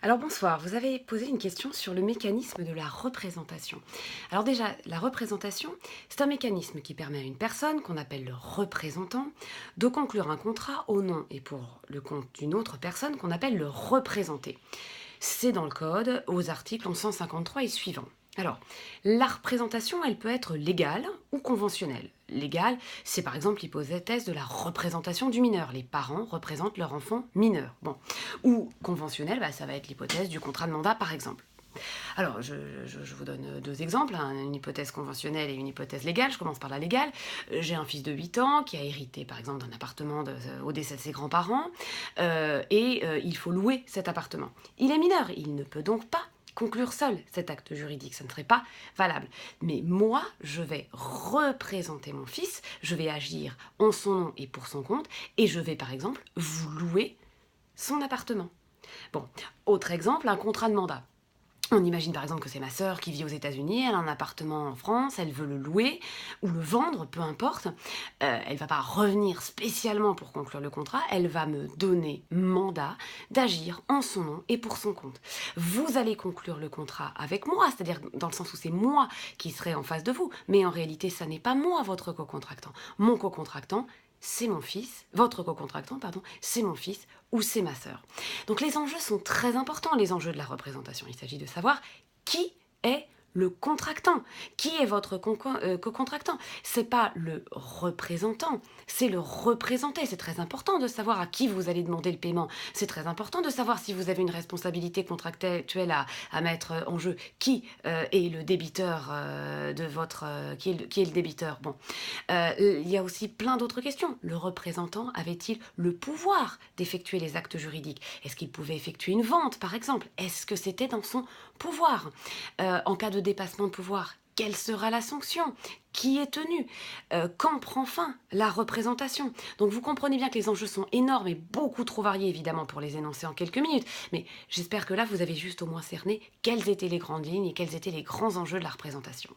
Alors bonsoir, vous avez posé une question sur le mécanisme de la représentation. Alors déjà, la représentation, c'est un mécanisme qui permet à une personne, qu'on appelle le représentant, de conclure un contrat au nom et pour le compte d'une autre personne qu'on appelle le représenté. C'est dans le code aux articles 153 et suivants. Alors, la représentation, elle peut être légale ou conventionnelle. Légale, c'est par exemple l'hypothèse de la représentation du mineur. Les parents représentent leur enfant mineur. Bon. Ou conventionnelle, ça va être l'hypothèse du contrat de mandat, par exemple. Alors, je vous donne deux exemples, hein, une hypothèse conventionnelle et une hypothèse légale. Je commence par la légale. J'ai un fils de 8 ans qui a hérité, par exemple, d'un appartement au décès de ses grands-parents, il faut louer cet appartement. Il est mineur, il ne peut donc pas conclure seul cet acte juridique, ça ne serait pas valable. Mais moi, je vais représenter mon fils, je vais agir en son nom et pour son compte, et je vais, par exemple, vous louer son appartement. Bon, autre exemple, un contrat de mandat. On imagine par exemple que c'est ma sœur qui vit aux États-Unis, elle a un appartement en France, elle veut le louer ou le vendre, peu importe. Elle va pas revenir spécialement pour conclure le contrat, elle va me donner mandat d'agir en son nom et pour son compte. Vous allez conclure le contrat avec moi, c'est-à-dire dans le sens où c'est moi qui serai en face de vous, mais en réalité, ça n'est pas moi votre co-contractant. Mon co-contractant, c'est mon fils, votre co-contractant, pardon, c'est mon fils ou c'est ma sœur. Donc les enjeux sont très importants, les enjeux de la représentation. Il s'agit de savoir qui est le contractant, qui est votre co-contractant. C'est pas le représentant, c'est le représenté. C'est très important de savoir à qui vous allez demander le paiement. C'est très important de savoir si vous avez une responsabilité contractuelle à mettre en jeu. Qui est le débiteur de votre... qui est le débiteur. Bon, il y a aussi plein d'autres questions. Le représentant avait-il le pouvoir d'effectuer les actes juridiques? Est-ce qu'il pouvait effectuer une vente, par exemple? Est-ce que c'était dans son pouvoir? En cas de dépassement de pouvoir, quelle sera la sanction? Qui est tenu? Quand prend fin la représentation? Donc vous comprenez bien que les enjeux sont énormes et beaucoup trop variés évidemment pour les énoncer en quelques minutes, mais j'espère que là vous avez juste au moins cerné quelles étaient les grandes lignes et quels étaient les grands enjeux de la représentation.